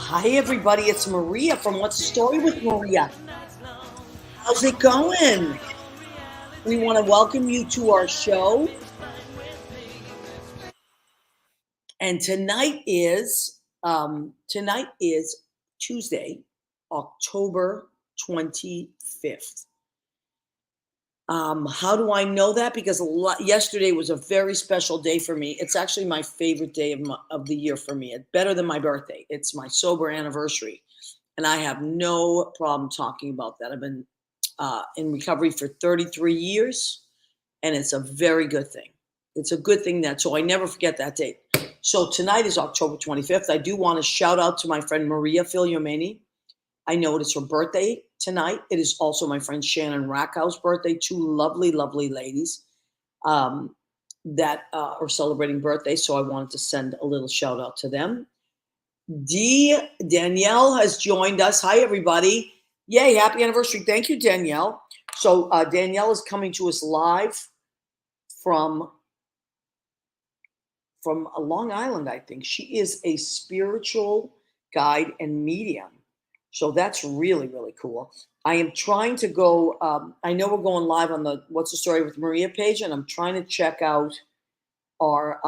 Hi, everybody. It's Maria from What's the Story with Maria. How's it going? We want to welcome you to our show. And tonight is Tuesday, October 25th. How do I know that? Because yesterday was a very special day for me. It's actually my favorite day of the year for me. It's better than my birthday. It's my sober anniversary. And I have no problem talking about that. I've been in recovery for 33 years, and it's a very good thing. It's a good thing so I never forget that date. So tonight is October 25th. I do want to shout out to my friend Maria Filiomeni. I know it is her birthday tonight. It is also my friend Shannon Rackhow's birthday. Two lovely, lovely ladies that are celebrating birthdays. So I wanted to send a little shout out to them. Danielle has joined us. Hi, everybody. Yay, happy anniversary. Thank you, Danielle. So Danielle is coming to us live from Long Island, I think. She is a spiritual guide and medium. So that's really, really cool. I am trying to go, I know we're going live on the What's the Story with Maria page, and I'm trying to check out our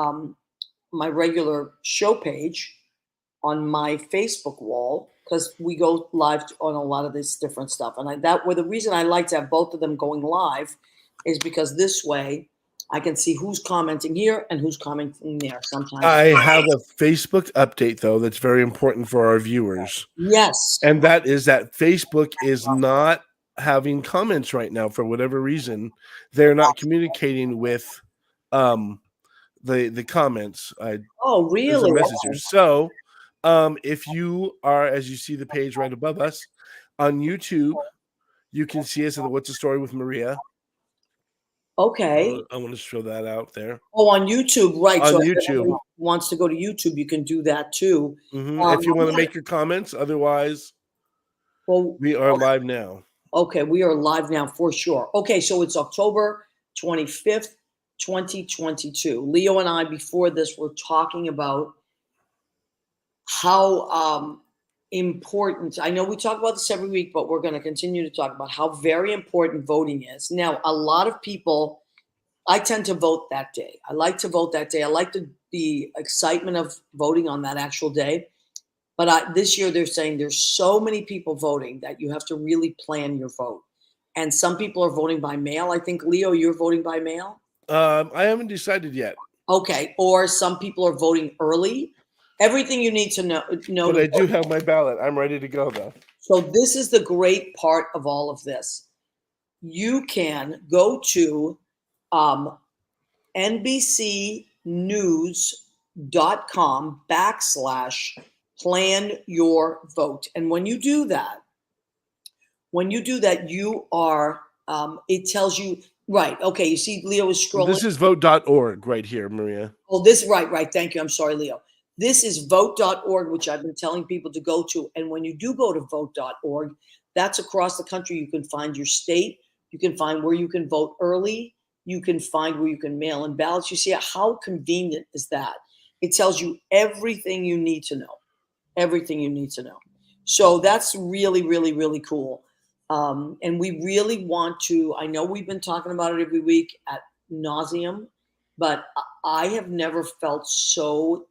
my regular show page on my Facebook wall, because we go live on a lot of this different stuff. And the reason I like to have both of them going live is because this way I can see who's commenting here and who's commenting there sometimes. I have a Facebook update, though, that's very important for our viewers. Yes. And that is that Facebook is not having comments right now for whatever reason. They're not communicating with the comments. Oh, There's a really? message here. So if you are, as you see the page right above us, on YouTube, you can see us at the What's the Story with Maria. Okay. I want to show that out there. Oh, on YouTube, right. On so YouTube. Wants to go to YouTube, you can do that too. If you want to make your comments, otherwise, we are live now. Okay, we are live now for sure. Okay, so it's October 25th, 2022. Leo and I, before this, were talking about how important, I know we talk about this every week, but we're going to continue to talk about how very important voting is. Now, a lot of people, I tend to vote that day. I like to vote that day. I like the excitement of voting on that actual day. But this year they're saying there's so many people voting that you have to really plan your vote. And some people are voting by mail. I think, Leo, you're voting by mail? I haven't decided yet. Okay. Or some people are voting early. Everything you need to know. But I do have my ballot. I'm ready to go, though. So this is the great part of all of this. You can go to NBCnews.com/plan your vote. And when you do that, you are, it tells you, right. Okay. You see, Leo is scrolling. This is vote.org right here, Maria. Oh, right. Thank you. I'm sorry, Leo. This is vote.org, which I've been telling people to go to. And when you do go to vote.org, that's across the country. You can find your state. You can find where you can vote early. You can find where you can mail in ballots. You see how convenient is that? It tells you everything you need to know. Everything you need to know. So that's really, really, really cool. And we really want to, I know we've been talking about it every week ad nauseum, but I have never felt so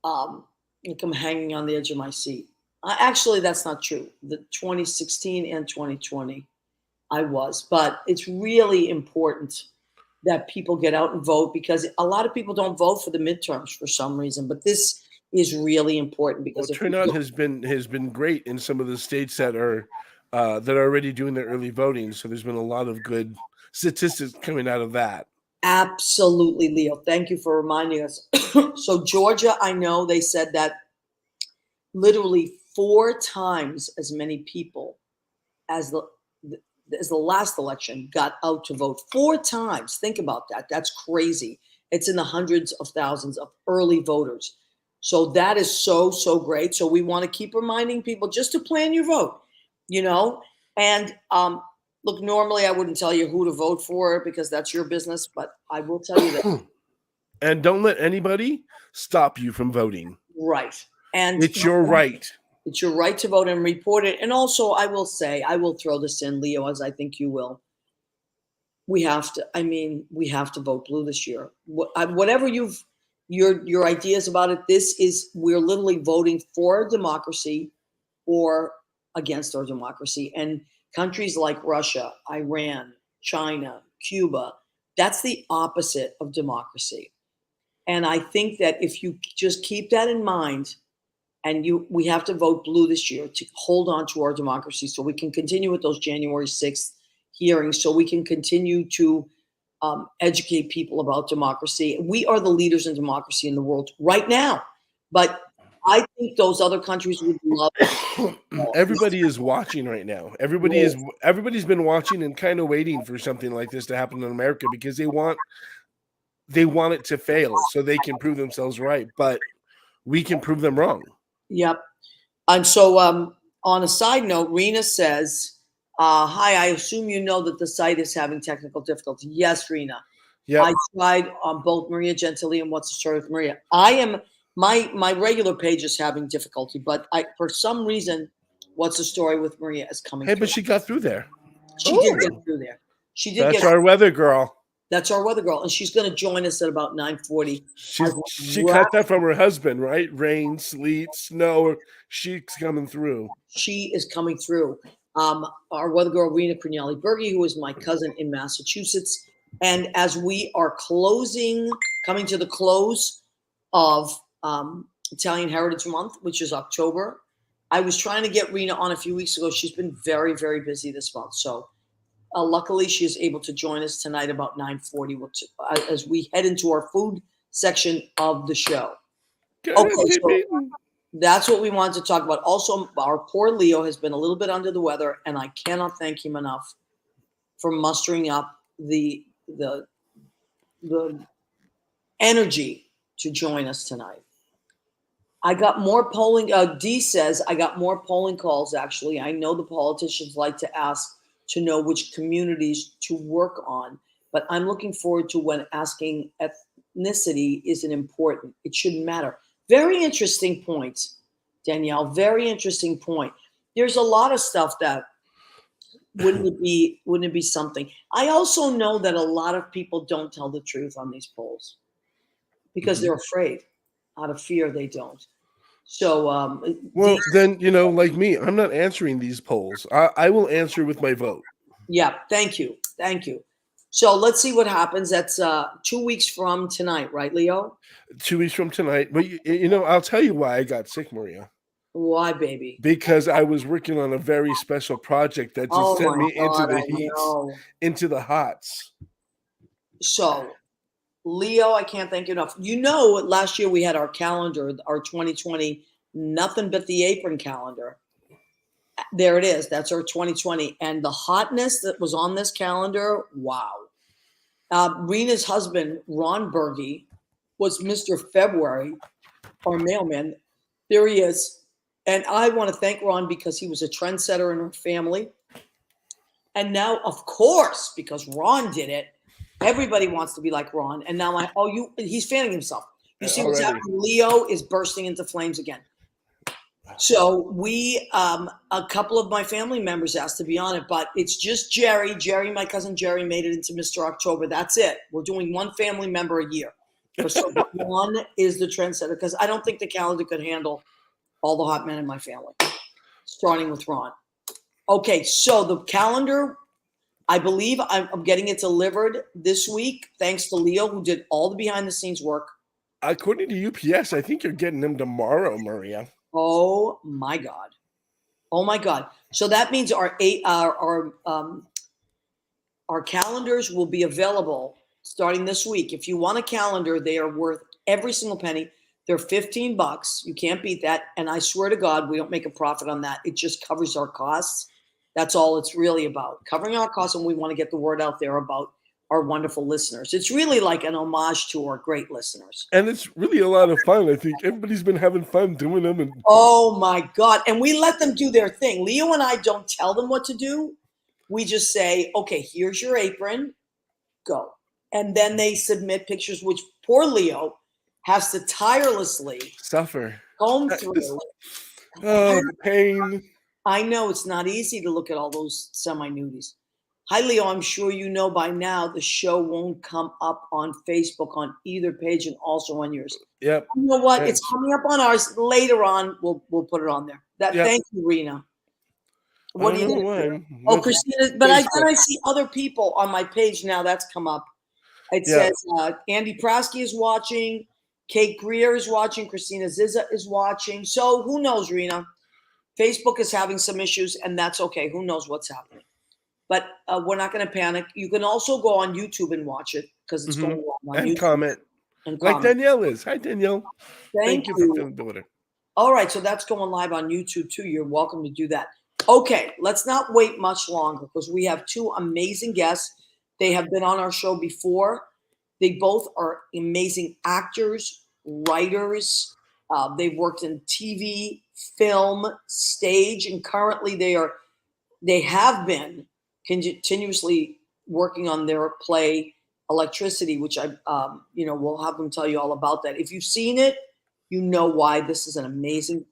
like I'm hanging on the edge of my seat. Actually, that's not true. The 2016 and 2020, I was. But it's really important that people get out and vote, because a lot of people don't vote for the midterms for some reason. But this is really important because turnout has been great in some of the states that are already doing their early voting. So there's been a lot of good statistics coming out of that. Absolutely, Leo. Thank you for reminding us. So Georgia, I know they said that literally 4 times as many people as the last election got out to vote. 4 times. Think about that. That's crazy. It's in the hundreds of thousands of early voters. So that is so, so great. So we want to keep reminding people just to plan your vote, and look, normally I wouldn't tell you who to vote for because that's your business, but I will tell you that. And don't let anybody stop you from voting. Right. And It's your right. it's your right to vote and report it. And also, I will say, I will throw this in, Leo, as I think you will. We have to. I mean, we have to vote blue this year. Whatever your ideas about it. We're literally voting for democracy or against our democracy. And countries like Russia, Iran, China, Cuba, that's the opposite of democracy. And I think that if you just keep that in mind, and we have to vote blue this year to hold on to our democracy so we can continue with those January 6th hearings, so we can continue to educate people about democracy. We are the leaders in democracy in the world right now. But I think those other countries would love it. Everybody is watching right now. Everybody's been watching and kind of waiting for something like this to happen in America because they want it to fail so they can prove themselves right, but we can prove them wrong. Yep. And so on a side note, Rena says, hi, I assume you know that the site is having technical difficulty. Yes, Rena. Yeah. I tried on both Maria Gentili and What's the Story with Maria. My regular page is having difficulty, but for some reason, What's the Story with Maria is coming through. But she got through there. She did get through there. That's our weather girl. That's our weather girl, and she's going to join us at about 9:40. She got that from her husband, right? Rain, sleet, snow. She's coming through. She is coming through. Our weather girl, Rena Crignali Berge, who is my cousin in Massachusetts. And as we are coming to the close of Italian Heritage Month, which is October, I was trying to get Rena on a few weeks ago. She's been very, very busy this month. So luckily, she is able to join us tonight about 9:40 as we head into our food section of the show. Okay, so that's what we wanted to talk about. Also, our poor Leo has been a little bit under the weather, and I cannot thank him enough for mustering up the energy to join us tonight. I got more polling. Dee says, I got more polling calls, actually. I know the politicians like to ask to know which communities to work on, but I'm looking forward to when asking ethnicity isn't important. It shouldn't matter. Very interesting point, Danielle. Very interesting point. There's a lot of stuff that wouldn't it be something. I also know that a lot of people don't tell the truth on these polls because they're afraid. Out of fear, they don't. So, then, like me, I'm not answering these polls. I will answer with my vote. Yeah, thank you. So let's see what happens. That's 2 weeks from tonight, right, Leo? 2 weeks from tonight. But, I'll tell you why I got sick, Maria. Why, baby? Because I was working on a very special project that just sent me into the heat, into the hots. So, Leo, I can't thank you enough. Last year we had our calendar, our 2020, nothing but the apron calendar. There it is. That's our 2020. And the hotness that was on this calendar, wow. Rena's husband, Ron Berge, was Mr. February, our mailman. There he is. And I want to thank Ron because he was a trendsetter in our family. And now, of course, because Ron did it, everybody wants to be like Ron. And now he's fanning himself. You see what's happening? Leo is bursting into flames again. So a couple of my family members asked to be on it, but it's just Jerry. Jerry, my cousin Jerry, made it into Mr. October. That's it. We're doing one family member a year. So one is the trendsetter because I don't think the calendar could handle all the hot men in my family, starting with Ron. Okay, so the calendar, I believe I'm getting it delivered this week, thanks to Leo, who did all the behind-the-scenes work. According to UPS, I think you're getting them tomorrow, Maria. Oh my God! So that means our calendars will be available starting this week. If you want a calendar, they are worth every single penny. They're $15. You can't beat that. And I swear to God, we don't make a profit on that. It just covers our costs. That's all it's really about, covering our costs. And we want to get the word out there about our wonderful listeners. It's really like an homage to our great listeners. And it's really a lot of fun. I think everybody's been having fun doing them. Oh my God. And we let them do their thing. Leo and I don't tell them what to do. We just say, okay, here's your apron, go. And then they submit pictures, which poor Leo has to tirelessly suffer. comb through. Oh, the pain. I know it's not easy to look at all those semi-nudies. Hi, Leo. I'm sure you know by now the show won't come up on Facebook on either page and also on yours. Yep. You know what? Yes. It's coming up on ours later on. We'll put it on there. Yep. Thank you, Rena. What do you think? Oh, What's Christina, but then Facebook? I see other people on my page now. That's come up. It Yeah. says Andy Prasky is watching, Kate Greer is watching, Christina Zizza is watching. So who knows, Rena? Facebook is having some issues, and that's okay. Who knows what's happening? But we're not going to panic. You can also go on YouTube and watch it because it's going on And YouTube. comment. And Like comment. Danielle is. Hi, Danielle. Thank you you. for doing it. All right, so that's going live on YouTube too. You're welcome to do that. Okay, let's not wait much longer because we have two amazing guests. They have been on our show before. They both are amazing actors, writers. They've worked in TV, film, stage, and currently they have been continuously working on their play Electricity, which we'll have them tell you all about that. If you've seen it, you know why this is an amazing.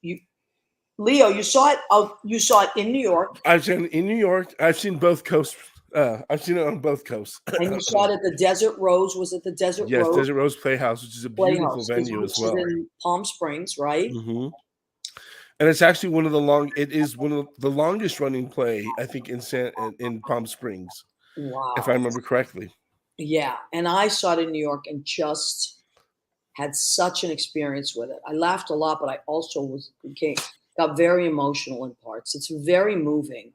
Leo, you saw it. You saw it in New York. I've seen it in New York. I've seen both coasts. I've seen it on both coasts. And you saw it at the Desert Rose. Was it the Desert Rose? Yes, Desert Rose Playhouse, which is a beautiful venue as well. Which is in Palm Springs, right? Mm-hmm. And it's actually one of the longest running play, I think, in Palm Springs. Wow. If I remember correctly. Yeah, and I saw it in New York and just had such an experience with it. I laughed a lot, but I also got very emotional in parts. It's very moving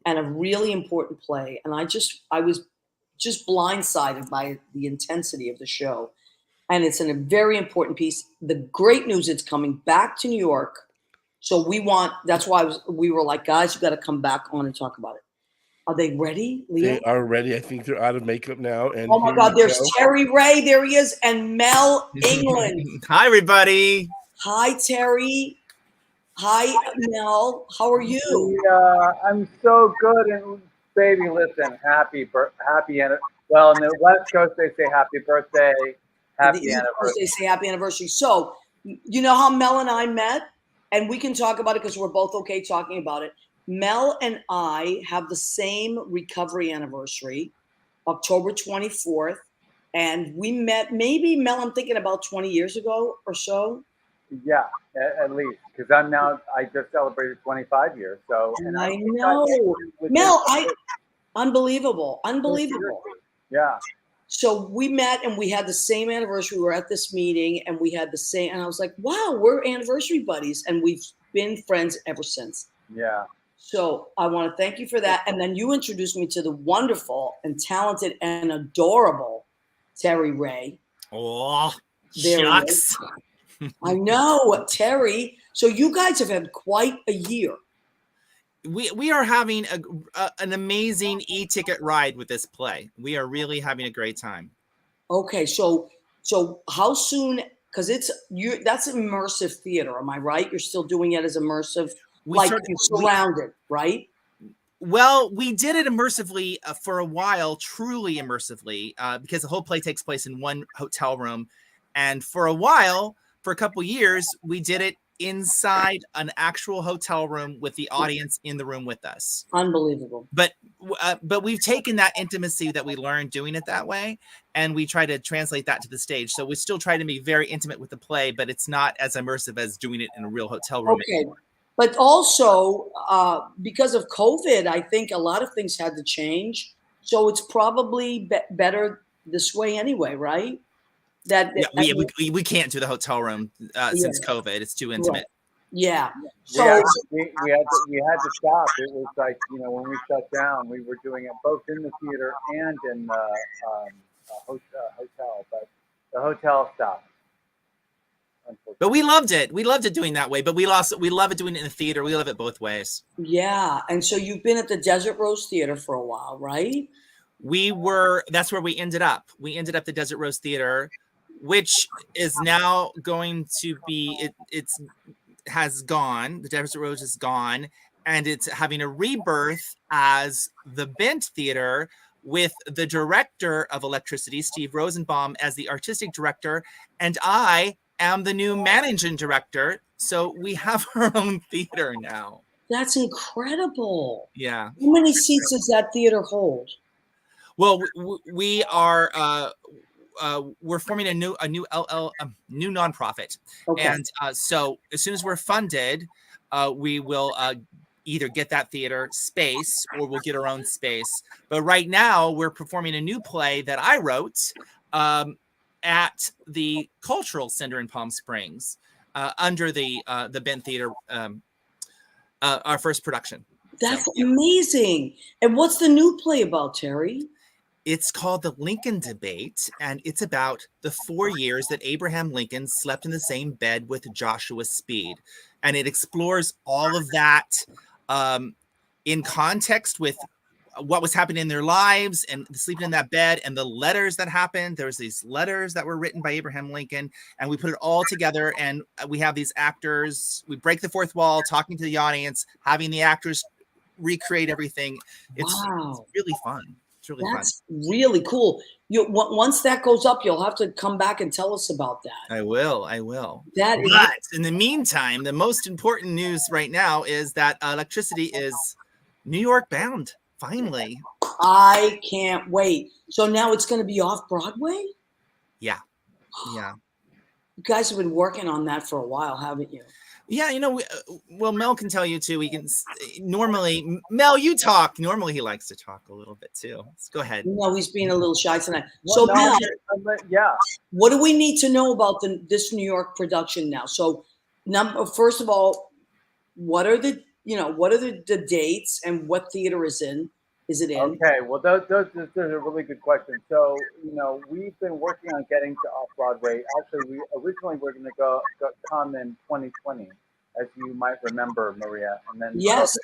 and a really important play. And I was just blindsided by the intensity of the show. And it's a very important piece. The great news, it's coming back to New York. So that's why we were like, guys, you got to come back on and talk about it. Are they ready, Leo? They are ready. I think they're out of makeup now. And oh my God, there's Terry Ray. There he is. And Mel England. Hi, everybody. Hi, Terry. Hi, Mel. How are you? I'm so good. And baby, listen, well, in the West Coast, they say happy birthday, happy anniversary. They say happy anniversary. So, you know how Mel and I met? And we can talk about it because we're both okay talking about it. Mel and I have the same recovery anniversary, October 24th. And we met, maybe, Mel, I'm thinking about 20 years ago or so. Yeah, at least. Because I just celebrated 25 years. So, and I know. Mel, unbelievable. Yeah. So we met and we had the same anniversary. We were at this meeting and we had the same, and I was like, wow, we're anniversary buddies. And we've been friends ever since. Yeah. So I want to thank you for that. And then you introduced me to the wonderful and talented and adorable Terry Ray. Oh, shucks. I know, Terry. So you guys have had quite a year. We are having an amazing e-ticket ride with this play. We are really having a great time. Okay, so how soon? Because that's immersive theater. Am I right? You're still doing it as immersive. You're surrounded, right? Well, we did it immersively for a while, truly immersively, because the whole play takes place in one hotel room. And for a couple years, we did it inside an actual hotel room with the audience in the room with us. Unbelievable. But we've taken that intimacy that we learned doing it that way, and we try to translate that to the stage. So we still try to be very intimate with the play, but it's not as immersive as doing it in a real hotel room. Okay. But also, because of COVID, I think a lot of things had to change. So it's probably better this way anyway, right? We can't do the hotel room since COVID. It's too intimate. Right. Yeah. So we had to stop. It was like, when we shut down, we were doing it both in the theater and in the hotel, but the hotel stopped. But we loved it. We loved it doing that way. But we love it doing it in the theater. We love it both ways. Yeah. And so you've been at the Desert Rose Theater for a while, right? That's where we ended up. We ended up the Desert Rose Theater, which is now going to be, has gone. The Desert Rose is gone. And it's having a rebirth as the Bent Theater with the director of Electricity, Steve Rosenbaum, as the artistic director. And I am the new managing director So we have our own theater now. That's incredible. Yeah. How many seats does that theater hold? Well, we are we're forming a new new nonprofit, Okay. and so as soon as we're funded, we will either get that theater space or we'll get our own space. But right now, we're performing a new play that I wrote at the Cultural Center in Palm Springs under the Bent Theater, our first production. That's amazing. And what's the new play about, Terry? It's called The Lincoln Debate, and it's about the 4 years that Abraham Lincoln slept in the same bed with Joshua Speed. And it explores all of that in context with what was happening in their lives and sleeping in that bed and the letters that happened. There's these letters that were written by Abraham Lincoln, and we put it all together, and we have these actors. We break the fourth wall, talking to the audience, having the actors recreate everything. It's really fun. Really That's really cool. Once that goes up, you'll have to come back and tell us about that. I will. But in the meantime, the most important news right now is that Electricity is New York bound. Finally, I can't wait. So now it's going to be off Broadway? Yeah. You guys have been working on that for a while, haven't you? Yeah, well, Mel can tell you too. We can normally, Mel, you talk. Normally, he likes to talk a little bit too. Let's go ahead. No, he's being a little shy tonight. Well, So, no, Mel, yeah. what do we need to know about this New York production now? So, first of all, what are the dates and what theater is it in? Okay, well, those are really good questions. So, we've been working on getting to Off-Broadway. Actually, we originally were going to come in 2020, as you might remember, Maria. And then yes,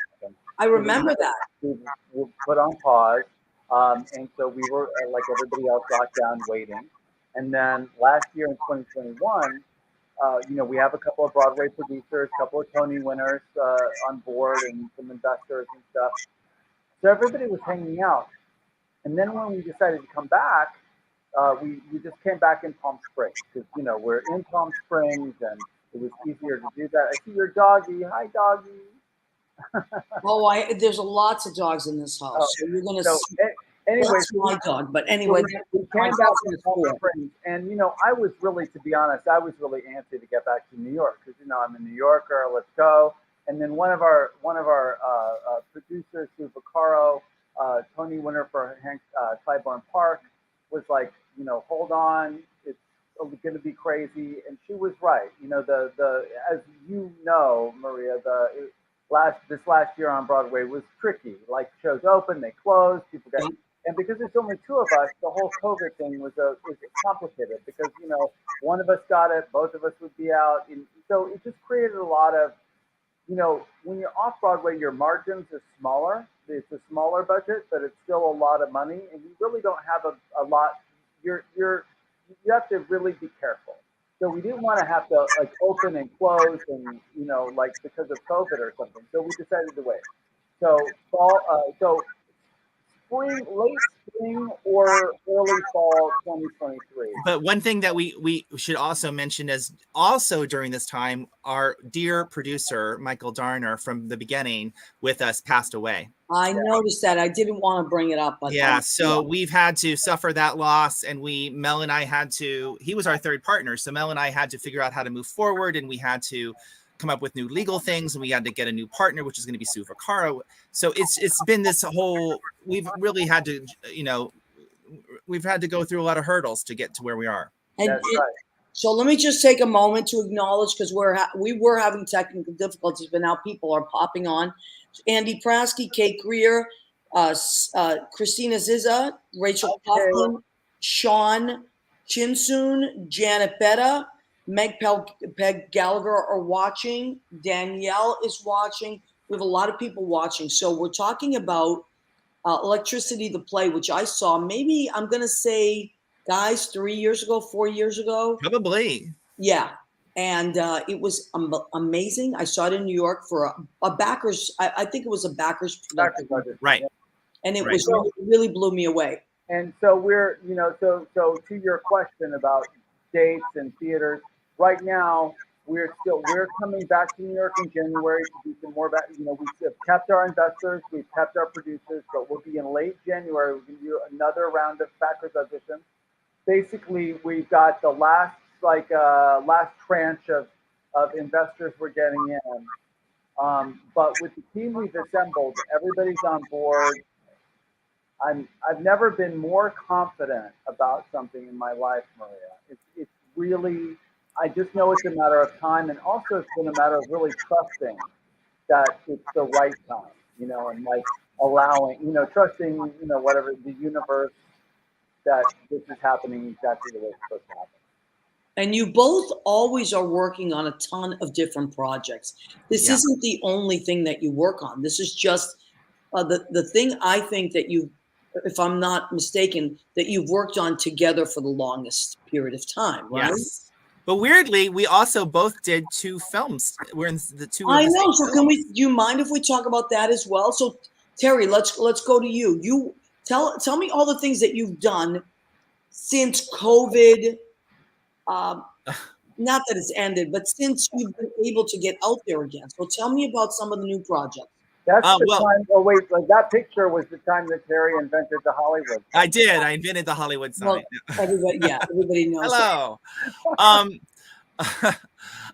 I remember that. We were put on pause. And so we were, like everybody else, locked down waiting. And then last year in 2021, we have a couple of Broadway producers, a couple of Tony winners on board, and some investors and stuff. So everybody was hanging out. And then when we decided to come back, we just came back in Palm Springs because, we're in Palm Springs and it was easier to do that. I see your doggy. Hi, doggy. There's lots of dogs in this house. So you're going to see. Anyway, that's my dog. But anyway, we came back in Palm Springs. And, I was really, to be honest, I was really antsy to get back to New York because, I'm a New Yorker. Let's go. And then one of our producers, Sue Vaccaro, Tony winner for Clybourne Park, was like, hold on, it's going to be crazy, and she was right. As you know, Maria, this last year on Broadway was tricky. Like shows open, they closed, people got, and because there's only two of us, the whole COVID thing was complicated because one of us got it, both of us would be out, and so it just created a lot of. When you're off Broadway, your margins are smaller. It's a smaller budget, but it's still a lot of money, and you really don't have a lot. You have to really be careful. So we didn't want to have to open and close, and because of COVID or something. So we decided to wait. So late spring or early fall 2023. But one thing that we should also mention is also during this time, our dear producer, Michael Darner, from the beginning with us, passed away. I noticed that. I didn't want to bring it up. But so we've had to suffer that loss, and Mel and I he was our third partner. So Mel and I had to figure out how to move forward, and we had to come up with new legal things, and we had to get a new partner, which is going to be Sue Vaccaro. So it's been this whole, we've really had to, we've had to go through a lot of hurdles to get to where we are. That's right. So let me just take a moment to acknowledge, because we were having technical difficulties, but now people are popping on. Andy Prasky, Kate Greer, Christina Ziza, Rachel Kaufman, Sean Chinsoon, Janet Betta, Meg Peg Gallagher are watching. Danielle is watching. We have a lot of people watching. So we're talking about Electricity, the play, which I saw maybe, I'm going to say, guys, 4 years ago. Probably. Yeah. And it was amazing. I saw it in New York for a backers. I think it was a backers production. Right. And it was really blew me away. And so we're, so to your question about dates and theaters, right now, we're coming back to New York in January to do some more. We have kept our investors, we've kept our producers, but we'll be in late January. We're going to do another round of backers auditions. Basically, we've got the last tranche of investors we're getting in. But with the team we've assembled, everybody's on board. I've never been more confident about something in my life, Maria. It's really, I just know it's a matter of time, and also it's been a matter of really trusting that it's the right time, and like allowing, trusting, whatever the universe, that this is happening exactly the way it's supposed to happen. And you both always are working on a ton of different projects. This isn't the only thing that you work on. This is just the thing I think that you, if I'm not mistaken, that you've worked on together for the longest period of time, right? Yes. But weirdly, we also both did 2 films. We're in the 2. I know. So do you mind if we talk about that as well? So Terry, let's go to you. You tell me all the things that you've done since COVID. Not that it's ended, but since you've been able to get out there again. So tell me about some of the new projects. That's the time. Oh wait, like that picture was the time that Terry invented the Hollywood sign. I did. I invented the Hollywood sign. Well, everybody knows. Hello.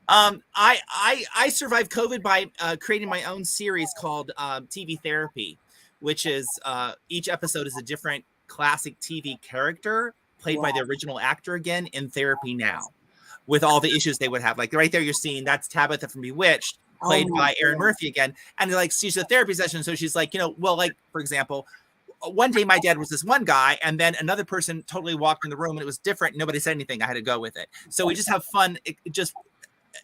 I survived COVID by creating my own series called TV Therapy, which is each episode is a different classic TV character played by the original actor again in therapy now, with all the issues they would have. Like right there, you're seeing that's Tabitha from Bewitched, played by Erin Murphy again. And like, she's a therapy session. So she's like, well, like, for example, one day my dad was this one guy, and then another person totally walked in the room and it was different. Nobody said anything. I had to go with it. So we just have fun, just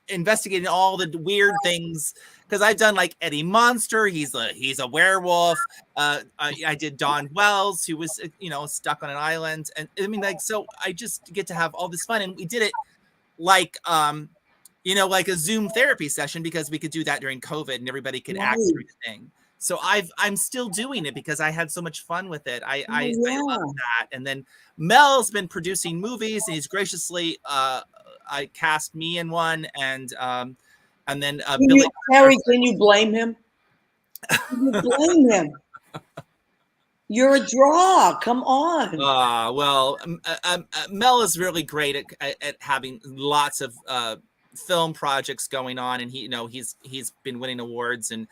investigating all the weird things. Because I've done like Eddie Monster. He's a werewolf. I did Don Wells, who was, stuck on an island. And I mean, like, so I just get to have all this fun. And we did it like, like a Zoom therapy session, because we could do that during COVID and everybody could act through the thing. So I'm still doing it because I had so much fun with it. I love that. And then Mel's been producing movies, and he's graciously I cast me in one, and then Billy. Terry, can you blame him? Can you blame him? You're a draw. Come on. Well, Mel is really great at having lots of film projects going on, and he's been winning awards, and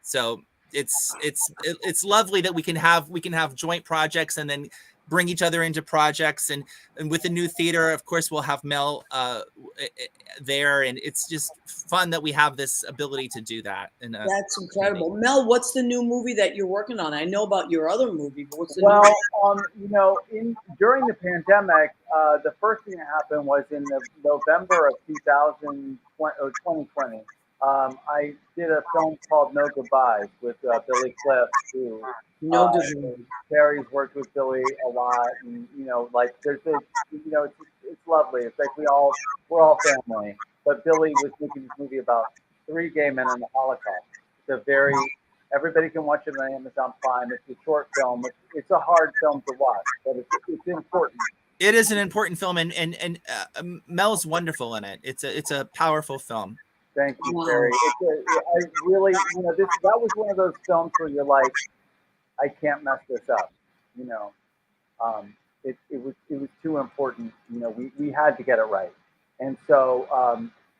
so it's lovely that we can have joint projects and then bring each other into projects, and with the new theater, of course, we'll have Mel there, and it's just fun that we have this ability to do that. And that's incredible. Mel, what's the new movie that you're working on? I know about your other movie, but what's the during the pandemic, the first thing that happened was in November of 2020. I did a film called No Goodbyes with Billy Cliff, who Terry's worked with Billy a lot, and there's it's lovely. It's like we're all family. But Billy was making this movie about 3 gay men in the Holocaust. It's everybody can watch it on Amazon Prime. It's a short film. It's a hard film to watch, but it's important. It is an important film, and Mel's wonderful in it. It's a powerful film. Thank you, Terry. I really, that was one of those films where you're like, I can't mess this up. It was too important. We had to get it right, and so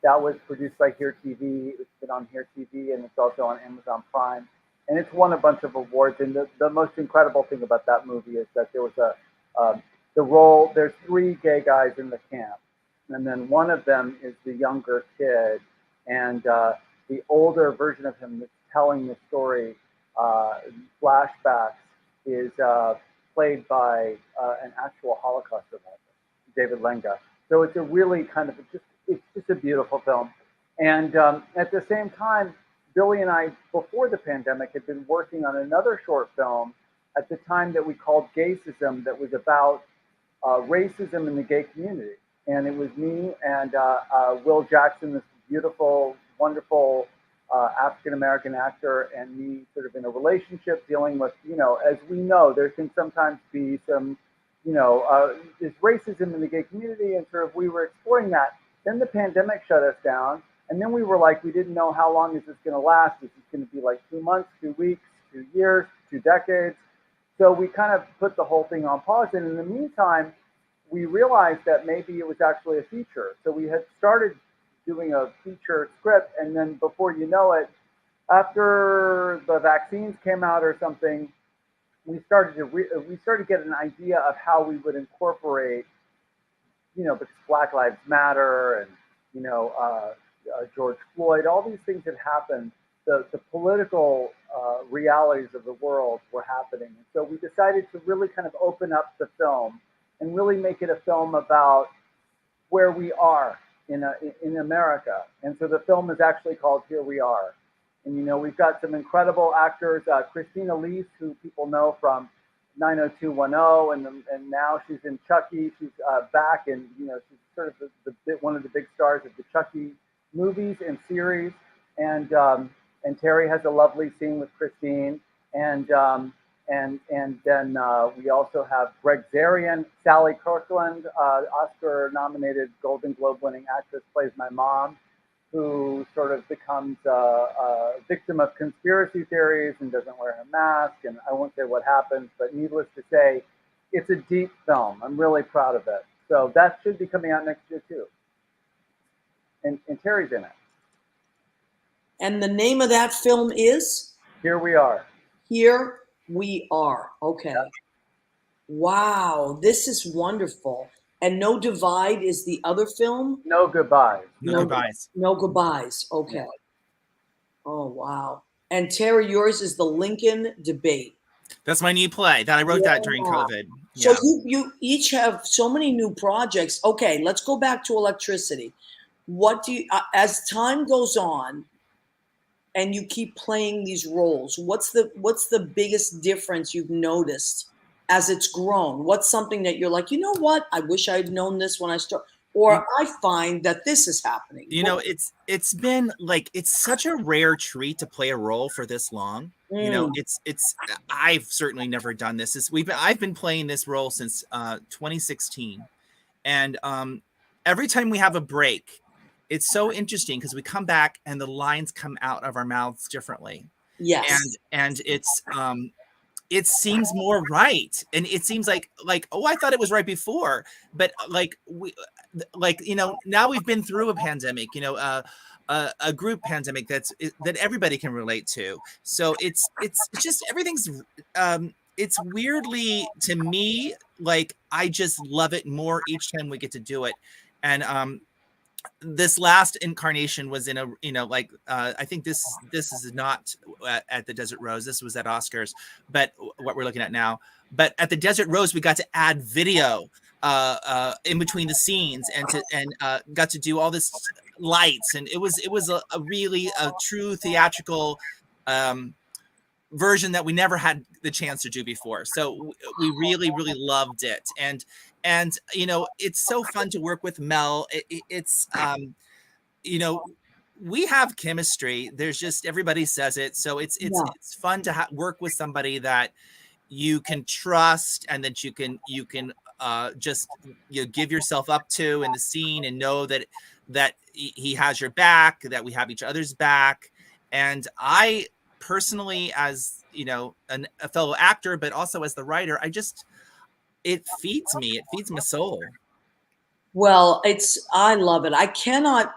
that was produced by Here TV. It's been on Here TV, and it's also on Amazon Prime, and it's won a bunch of awards. And the most incredible thing about that movie is that there was there's 3 gay guys in the camp, and then one of them is the younger kid. And the older version of him that's telling the story, flashbacks, is played by an actual Holocaust survivor, David Lenga. So it's a really kind of it's just a beautiful film. And at the same time, Billy and I, before the pandemic, had been working on another short film at the time that we called Gaysism, that was about racism in the gay community. And it was me and Will Jackson, this beautiful, wonderful African-American actor, and me sort of in a relationship dealing with, as we know, there can sometimes be some, there's racism in the gay community, and sort of we were exploring that. Then the pandemic shut us down. And then we were like, we didn't know how long is this going to last. Is this going to be like 2 months, 2 weeks, 2 years, 2 decades? So we kind of put the whole thing on pause. And in the meantime, we realized that maybe it was actually a feature. So we had started doing a feature script. And then before you know it, after the vaccines came out or something, we started to get an idea of how we would incorporate, because Black Lives Matter and, George Floyd, all these things had happened. The political realities of the world were happening. And so we decided to really kind of open up the film and really make it a film about where we are in America. And so the film is actually called Here We Are. And, we've got some incredible actors, Christina Lees, who people know from 90210, and now she's in Chucky. She's back, and, she's sort of one of the big stars of the Chucky movies and series. And Terry has a lovely scene with Christine. And then we also have Greg Zarian, Sally Kirkland, Oscar-nominated Golden Globe-winning actress, plays my mom, who sort of becomes a victim of conspiracy theories and doesn't wear her mask. And I won't say what happens, but needless to say, it's a deep film. I'm really proud of it. So that should be coming out next year too. And Terry's in it. And the name of that film is? Here We Are. Here We Are. Okay. Yeah. Wow, this is wonderful. And No Divide is the other film? No Goodbyes. No goodbyes. No Goodbyes. Okay. Yeah. Oh, wow. And Terry, yours is The Lincoln Debate. That's my new play that I wrote that during COVID. So Yeah. you each have so many new projects. Okay, let's go back to electricity. What do you, as time goes on, and you keep playing these roles, what's the biggest difference you've noticed as it's grown? What's something that you're like, you know what? I wish I'd known this when I started. Or I find that this is happening. It's been like, it's such a rare treat to play a role for this long. It's I've certainly never done this. I've been playing this role since 2016, and every time we have a break, it's so interesting because we come back and the lines come out of our mouths differently. Yes. And it's it seems more right, and it seems like oh, I thought it was right before, but now we've been through a pandemic, a group pandemic that everybody can relate to. So it's just everything's it's weirdly, to me, like I just love it more each time we get to do it. And this last incarnation was in a, I think this is not at the Desert Rose. This was at Oscars, but what we're looking at now. But at the Desert Rose, we got to add video in between the scenes and got to do all this lights, and it was a really true theatrical version that we never had the chance to do before. So we really, really loved it. And it's so fun to work with Mel. It's we have chemistry. There's just, everybody says it. So it's fun to work with somebody that you can trust and that you can just give yourself up to in the scene and know that he has your back, that we have each other's back. And I personally, as a fellow actor, but also as the writer, it feeds me. It feeds my soul. Well, I love it. I cannot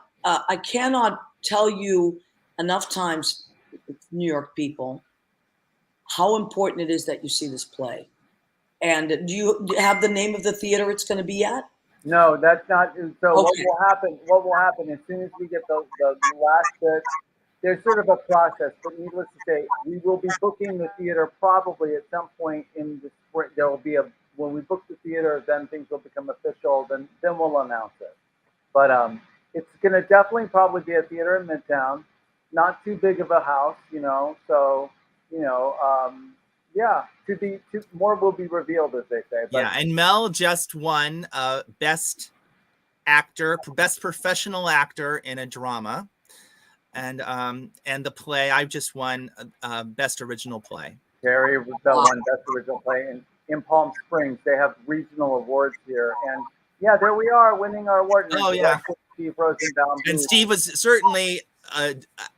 tell you enough times, New York people, how important it is that you see this play. And do you have the name of the theater it's going to be at? No, that's not. So Okay. What will happen as soon as we get the last bit, there's sort of a process, but needless to say, we will be booking the theater probably at some point in the spring. There will be when we book the theater, then things will become official. Then we'll announce it. But it's going to definitely probably be a theater in Midtown, not too big of a house, So yeah, more will be revealed, as they say. But, yeah, and Mel just won best professional actor in a drama. And the play, I've just won best original play. Terry won best original play in Palm Springs. They have regional awards here, and yeah, there we are winning our award. Oh yeah, Steve Rosenbaum. And who- Steve was certainly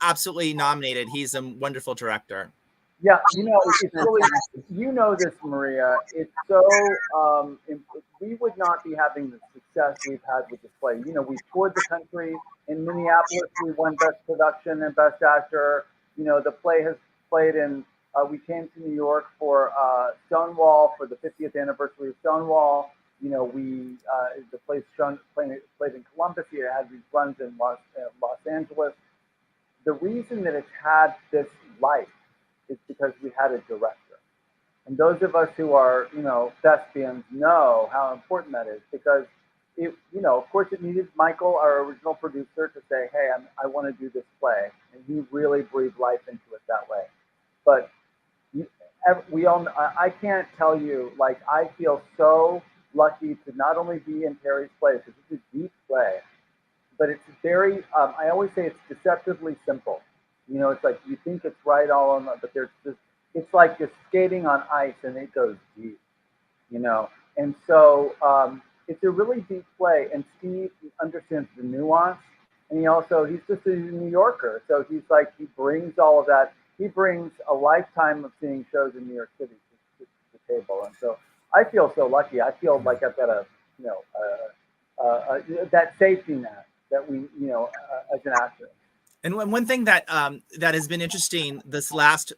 absolutely nominated. He's a wonderful director. Yeah, it's really, this, Maria. It's so, we would not be having the success we've had with this play. We toured the country. In Minneapolis, we won Best Production and Best Actor. The play has played in, we came to New York for Stonewall, for the 50th anniversary of Stonewall. The play's played in Columbus. It had these runs in Los Angeles. The reason that it's had this life is because we had a director. And those of us who are, thespians know how important that is, because of course it needed Michael, our original producer, to say, hey, I want to do this play. And he really breathed life into it that way. But I can't tell you, I feel so lucky to not only be in Terry's play, because it's a deep play, but it's very, I always say it's deceptively simple. It's like you think it's right all on, but it's like just skating on ice and it goes deep, And so it's a really deep play, and Steve understands the nuance, and he's just a New Yorker, so he brings all of that. He brings a lifetime of seeing shows in New York City to the table, and so I feel so lucky. I feel like I've got that safety net that we, as an actor. And one thing that that has been interesting this last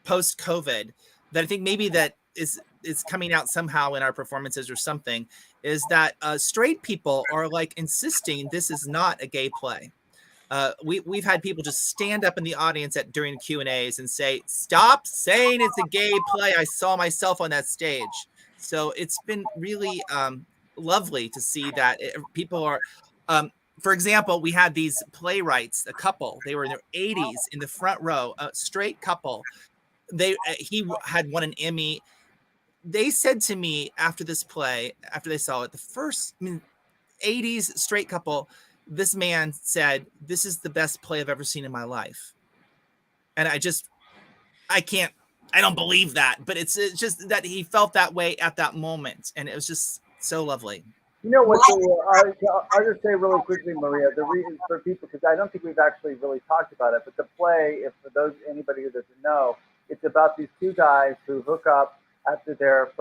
post-COVID, that I think maybe that is coming out somehow in our performances or something, is that straight people are insisting this is not a gay play. We've had people just stand up in the audience during Q&As and say, "Stop saying it's a gay play. I saw myself on that stage." So it's been really lovely to see that people are. For example, we had these playwrights, a couple. They were in their 80s in the front row, a straight couple. He had won an Emmy. They said to me after this play, after they saw it, 80s straight couple, this man said, "This is the best play I've ever seen in my life." And I don't believe that, but it's just that he felt that way at that moment. And it was just so lovely. You know what? I'll just say really quickly, Maria, the reason for people, because I don't think we've actually really talked about it, but the play, if for anybody who doesn't know, it's about these two guys who hook up after their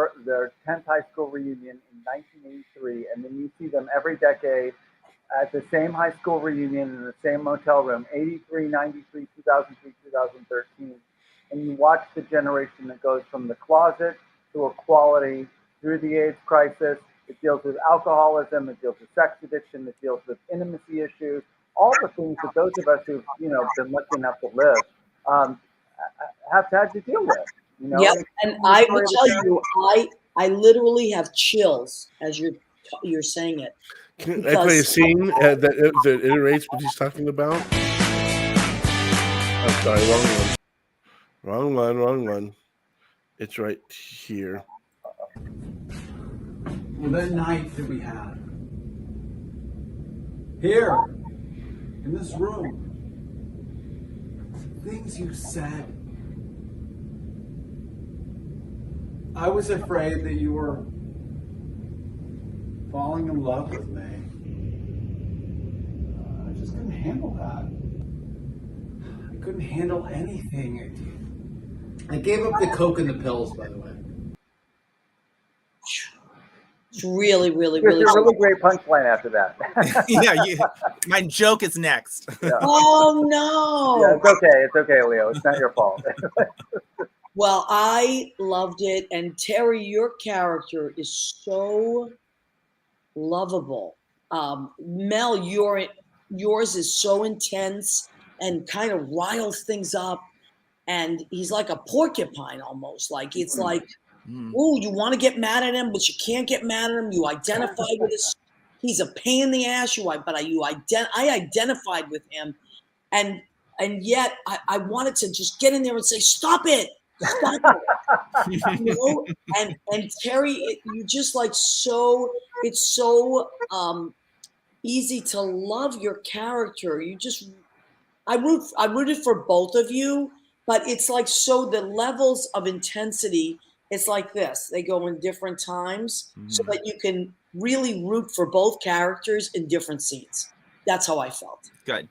10th high school reunion in 1983, and then you see them every decade at the same high school reunion in the same motel room, 83, 93, 2003, 2013, and you watch the generation that goes from the closet to equality through the AIDS crisis. It deals with alcoholism, it deals with sex addiction, it deals with intimacy issues, all the things that those of us who've been lucky enough to live have had to deal with. Yep, and I will tell you, I literally have chills as you're saying it. Can I play a scene that iterates what he's talking about? I'm sorry, wrong one. It's right here. Well, that night that we had here in this room, things you said, I was afraid that you were falling in love with me. I just couldn't handle that. I couldn't handle anything. I gave up the Coke and the pills, by the way. It's really, really, There's really, a really great punchline after that. Yeah, my joke is next. Yeah. Oh no! Yeah, it's okay, Leo. It's not your fault. Well, I loved it, and Terry, your character is so lovable. Mel, yours is so intense and kind of riles things up, and he's like a porcupine almost. Like it's like, oh, you want to get mad at him, but you can't get mad at him. You identify with this. He's a pain in the ass. I identified with him, and yet I wanted to just get in there and say, "Stop it! Stop it!" And Terry, you just so it's so easy to love your character. I rooted for both of you, but it's so the levels of intensity. It's like this. They go in different times so that you can really root for both characters in different scenes. That's how I felt. Good.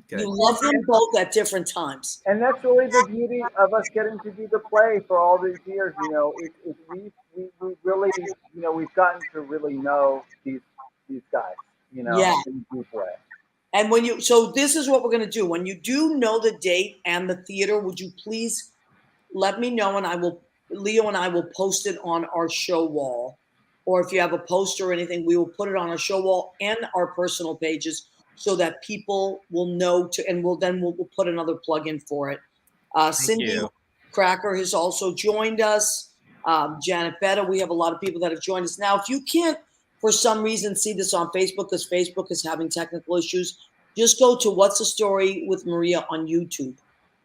Good. You love them both at different times. And that's really the beauty of us getting to do the play for all these years. You know, we really, you know, we've gotten to really know these guys, you know, Yeah. in a deep way. And so this is what we're going to do. When you do know the date and the theater, would you please let me know, and Leo and I will post it on our show wall. Or if you have a poster or anything, we will put it on our show wall and our personal pages so that people will know and we'll put another plug in for it. Cindy you. Cracker has also joined us. Janet Betta. We have a lot of people that have joined us. Now, if you can't, for some reason, see this on Facebook because Facebook is having technical issues, just go to What's the Story with Maria on YouTube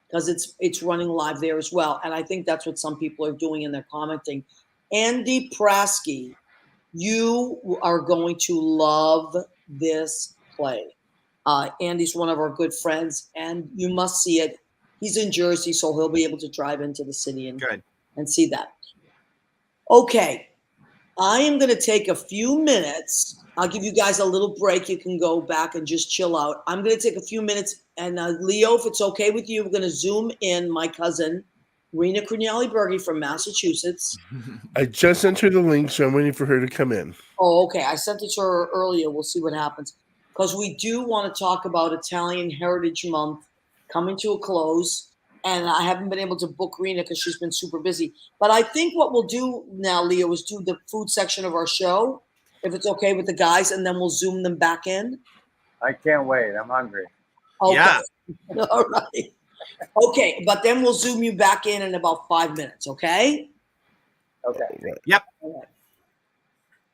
because it's running live there as well. And I think that's what some people are doing and they're commenting. Andy Prasky, you are going to love this play. Andy's one of our good friends, and you must see it. He's in Jersey, so he'll be able to drive into the city and see that. Okay, I am going to take a few minutes. I'll give you guys a little break. You can go back and just chill out. I'm going to take a few minutes, and Leo, if it's okay with you, we're going to zoom in my cousin, Rena Cruniali-Berge from Massachusetts. I just sent her the link, so I'm waiting for her to come in. Oh, okay. I sent it to her earlier. We'll see what happens. Because we do want to talk about Italian Heritage Month coming to a close. And I haven't been able to book Rena because she's been super busy. But I think what we'll do now, Leo, is do the food section of our show, if it's okay with the guys, and then we'll zoom them back in. I can't wait. I'm hungry. Okay. Yeah. All right. Okay, but then we'll zoom you back in about 5 minutes, okay? Okay. Yep.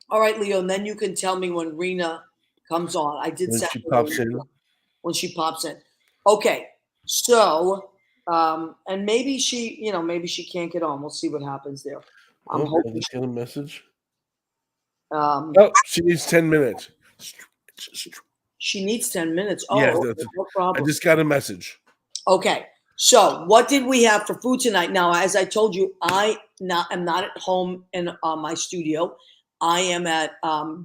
All right, Leo, and then you can tell me when Rena comes on. I did When send she her pops the- in. When she pops in. Okay, so, and maybe she can't get on. We'll see what happens there. I'm Oh, hoping did you get a message? Oh, She needs 10 minutes. she needs 10 minutes. Oh, Yes, okay, that's- no I problem. just got a message. Okay, so what did we have for food tonight? Now, as I told you, I am not at home in my studio. I am at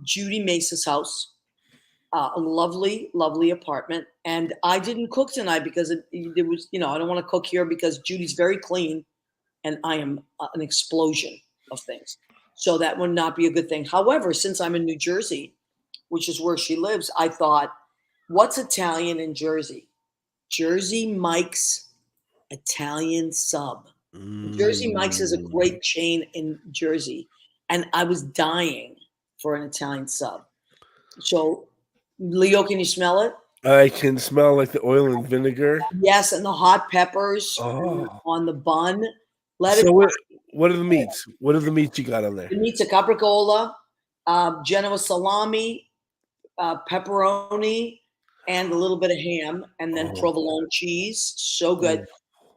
Judy Mesa's house, a lovely, lovely apartment. And I didn't cook tonight because there was, I don't want to cook here because Judy's very clean and I am an explosion of things. So that would not be a good thing. However, since I'm in New Jersey, which is where she lives, I thought, what's Italian in Jersey? Jersey Mike's Italian Sub. Jersey Mike's is a great chain in Jersey, and I was dying for an Italian sub. So, Leo, can you smell it? I can smell like the oil and vinegar. Yes, and the hot peppers Oh. on the bun. So what are the meats? What are the meats you got on there? The meat's a capricola, Genoa salami, pepperoni, and a little bit of ham, and then provolone cheese. So good.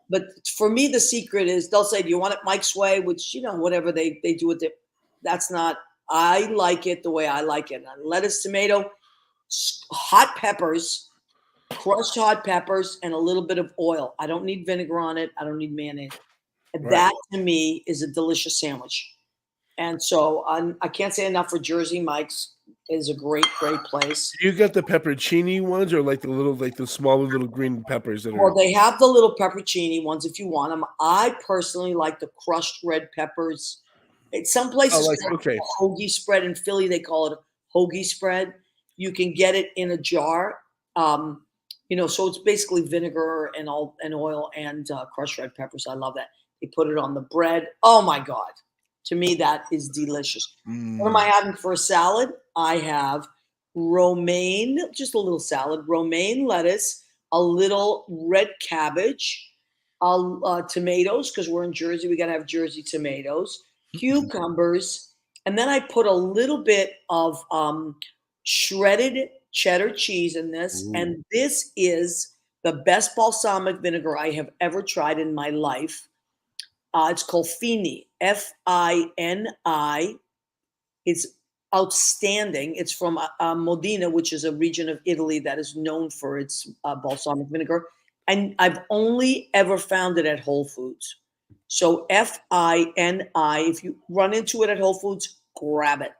But for me, the secret is they'll say, "Do you want it Mike's way?" Which whatever they do with it. That's not. I like it the way I like it. Lettuce, tomato, hot peppers, crushed hot peppers, and a little bit of oil. I don't need vinegar on it. I don't need mayonnaise. Right. That to me is a delicious sandwich. And so I can't say enough for Jersey Mike's. It is a great, great place. You got the pepperoncini ones or like the smaller little green peppers that are Well, they have the little pepperoncini ones if you want them. I personally like the crushed red peppers. Some places call it a hoagie spread. In Philly, they call it a hoagie spread. You can get it in a jar. So it's basically vinegar and oil and crushed red peppers. I love that. They put it on the bread. Oh my God. To me, that is delicious. What am I having for a salad? I have romaine, just a little salad, romaine lettuce, a little red cabbage, tomatoes, because we're in Jersey. We got to have Jersey tomatoes, cucumbers. And then I put a little bit of shredded cheddar cheese in this. Ooh. And this is the best balsamic vinegar I have ever tried in my life. It's called Fini, Fini. It's outstanding. It's from Modena, which is a region of Italy that is known for its balsamic vinegar. And I've only ever found it at Whole Foods. So Fini, if you run into it at Whole Foods, grab it.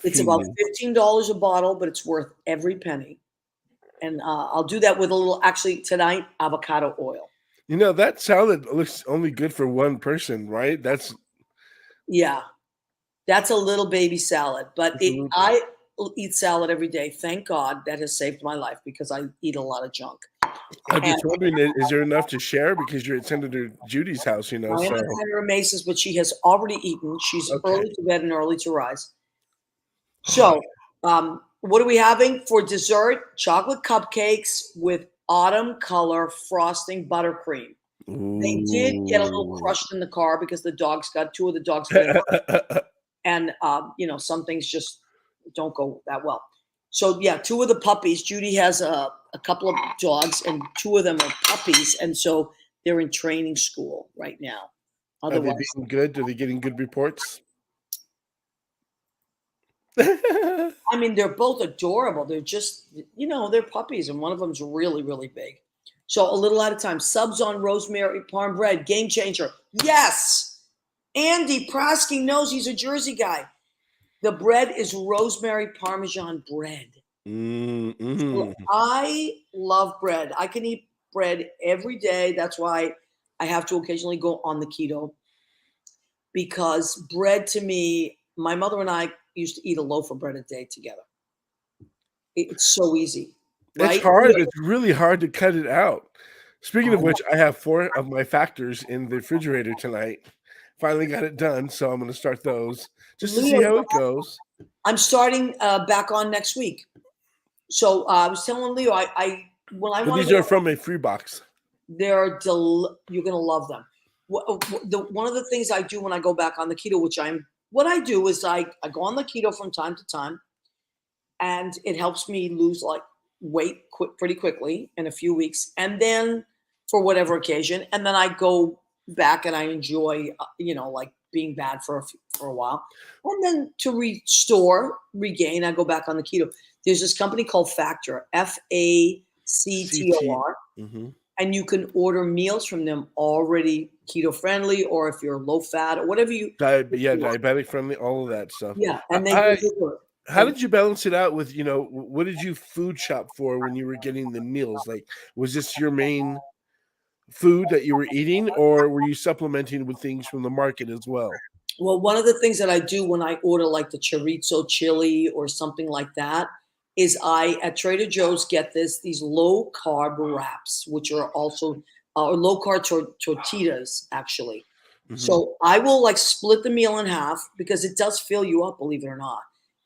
It's feed about me. $15 a bottle, but it's worth every penny. And I'll do that with a little, actually tonight, avocado oil. You know, that salad looks only good for one person, right? That's Yeah, that's a little baby salad, but It's a little- I eat salad every day. Thank God that has saved my life because I eat a lot of junk. I'm And just wondering, is there enough to share? Because you're at Senator Judy's house, you know, I am so at Senator Mace's, but she has already eaten. She's Okay. early to bed and early to rise. So, what are we having for dessert? Chocolate cupcakes with autumn color frosting buttercream. They did get a little Ooh. crushed in the car because two of the dogs got and some things just don't go that well. So yeah, two of the puppies. Judy has a couple of dogs, and two of them are puppies, and so they're in training school right now. Are they Otherwise, being good? Are they getting good reports? I mean, they're both adorable. They're just, they're puppies, and one of them's really, really big. So a little at a time. Subs on rosemary parm bread, game changer. Yes, Andy Prosky knows he's a Jersey guy. The bread is rosemary Parmesan bread. Mm-hmm. I love bread. I can eat bread every day. That's why I have to occasionally go on the keto, because bread to me, my mother and I used to eat a loaf of bread a day together. It's so easy, right? It's hard. It's really hard to cut it out. Speaking of which, I have 4 of my factors in the refrigerator tonight. Finally got it done, so I'm going to start those just to see how it goes. I'm starting back on next week. So I was telling Leo, But these are from a free box. You're gonna love them. One of the things I do when I go back on the keto, what I do is I go on the keto from time to time, and it helps me lose like weight pretty quickly in a few weeks, and then for whatever occasion, and then I go back and I enjoy, like being bad for a while, and then to regain, I go back on the keto. There's this company called Factor, FACTOR, Mm-hmm. and you can order meals from them already keto friendly, or if you're low fat or whatever you. Diabetic friendly, all of that stuff. Yeah, and How did you balance it out with, what did you food shop for when you were getting the meals? Like, was this your main food that you were eating, or were you supplementing with things from the market as well? Well, one of the things that I do when I order like the chorizo chili or something like that is I at Trader Joe's get these low carb wraps, which are also low carb tortillas actually. Mhm. So I will like split the meal in half because it does fill you up, believe it or not.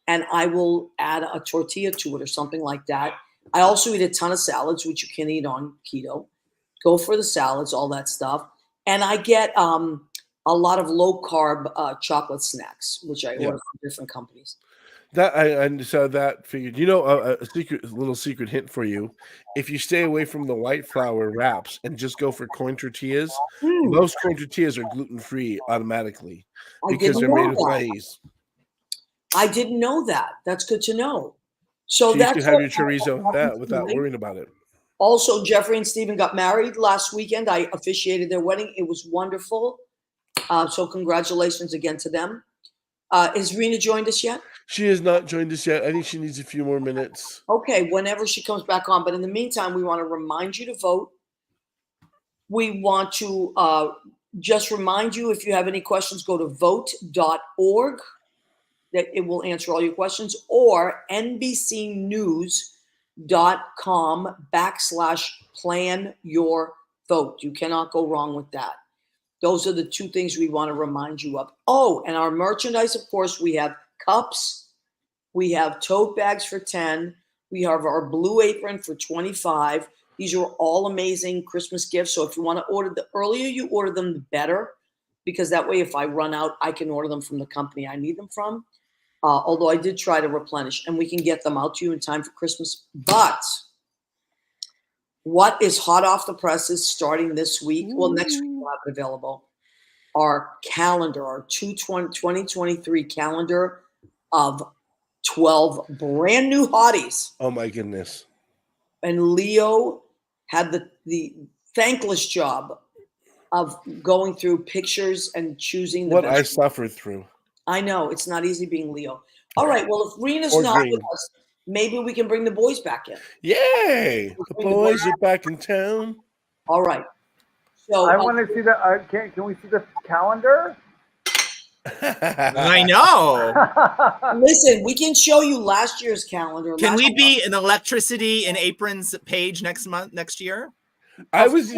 And I will add a tortilla to it or something like that. I also eat a ton of salads, which you can eat on keto. Go for the salads, all that stuff. And I get a lot of low carb chocolate snacks, which I order from different companies. So that figured, a little secret hint for you. If you stay away from the white flour wraps and just go for corn tortillas, most corn tortillas are gluten-free automatically because they're made with maize. I didn't know that. That's good to know. So you can have your chorizo with that without worrying about it. Also, Jeffrey and Stephen got married last weekend. I officiated their wedding. It was wonderful. So congratulations again to them. Has Rena joined us yet? She has not joined us yet. I think she needs a few more minutes. Okay, whenever she comes back on. But in the meantime, we want to remind you to vote. We want to just remind you, if you have any questions, go to vote.org. That it will answer all your questions, or NBCnews.com/plan your vote. You cannot go wrong with that. Those are the two things we want to remind you of. Oh, and our merchandise, of course, we have cups, we have tote bags for 10, we have our Blue Apron for 25. These are all amazing Christmas gifts. So if you want to order, the earlier you order them, the better, because that way if I run out, I can order them from the company I need them from. Although I did try to replenish, and we can get them out to you in time for Christmas. But what is hot off the presses starting this week? Well, next week we'll have it available. Our calendar, our 2023 calendar of 12 brand new hotties. Oh my goodness. And Leo had the thankless job of going through pictures and choosing the what best. I suffered through. I know it's not easy being Leo. All right. Well, if Rena's Or not green. with us, maybe we can bring the boys back in. Yay! The Bring the boys are back in town. All right. So I want to see the. Can we see the calendar? I know. listen, we can show you last year's calendar. Can Last we be an electricity and aprons page next year? I was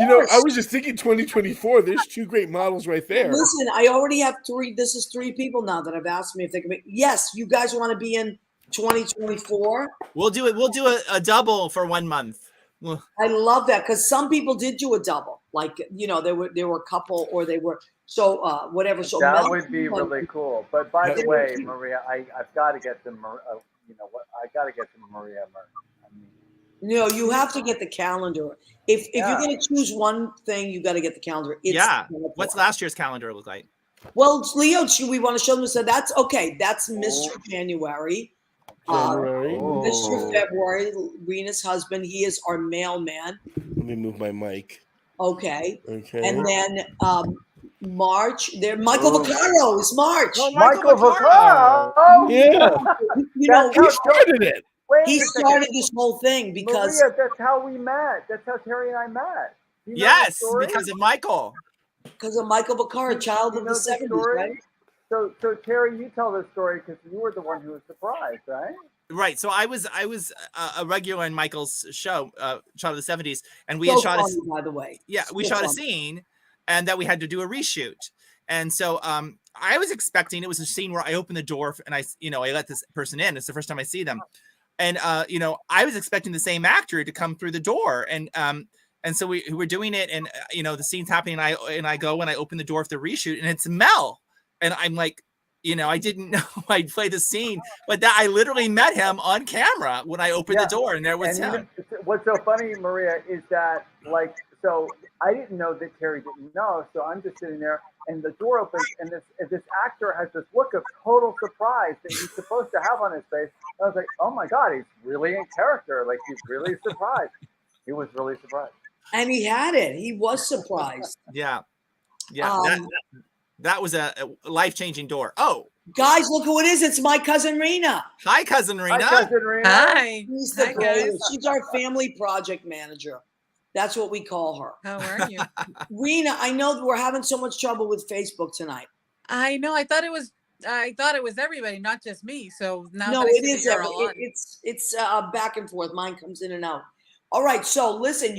just thinking 2024. There's two great models right there. Listen, I already have three. This is three people now that have asked me if they can be. Yes, you guys want to be in 2024? We'll do it. We'll do a double for 1 month. I love that because some people did do a double. Like, you know, there were a couple or they were so whatever. So That Mel- would be really cool. But by the way, Maria, I've got to get to you know what? I got to get to Maria. I mean, No, you have to get the calendar. If Yeah. you're going to choose one thing, you got to get the calendar. It's Yeah. teleport. What's last year's calendar look like? Well, Leo, we want to show them. So that's okay. That's Mr. January. January. Mr. February, Rena's husband. He is our mailman. Let me move my mic. Okay. Okay. And then March, there Michael Vaccaro is March. Michael Vaccaro. Yeah, You know, That's how- he started it. Wait he a second. started this whole thing because Maria, that's how we met. That's how Terry and I met. You know the Yes, story? because of Michael. of Michael Vaccaro, child You of know the the 70s, story? right? So Terry, you tell the story because you were the one who was surprised, right? Right. So I was a regular in Michael's show, Child of the 70s, and we had So shot a funny, by the way. yeah, we So shot a funny. scene, and that we had to do a reshoot. And so I was expecting it was a scene where I open the door and I let this person in. It's the first time I see them, and I was expecting the same actor to come through the door, and so we were doing it, and the scene's happening, and I go and I open the door for the reshoot, and it's Mel, and I'm like, I didn't know I'd play the scene, but that I literally met him on camera when I opened the door, and there was And him. what's so funny, Maria, is that so I didn't know that Terry didn't know, so I'm just sitting there, and the door opens, and this actor has this look of total surprise that he's supposed to have on his face. I was like, oh my God, he's really in character. Like, he's really surprised. He was really surprised. And he had it. He was surprised. Yeah. Um, That was a life-changing door. Oh, Guys, look who it is. It's my cousin Rena. hi, cousin Rena. Hi, cousin Rena. Hi. She's the Hi, greatest. guys. She's our family project manager. That's what we call her. How are you? Rena, I know that we're having so much trouble with Facebook tonight. I know. I thought it was everybody, not just me. So now No, that I it see is. that you're all on. It's back and forth. Mine comes in and out. All right. So listen,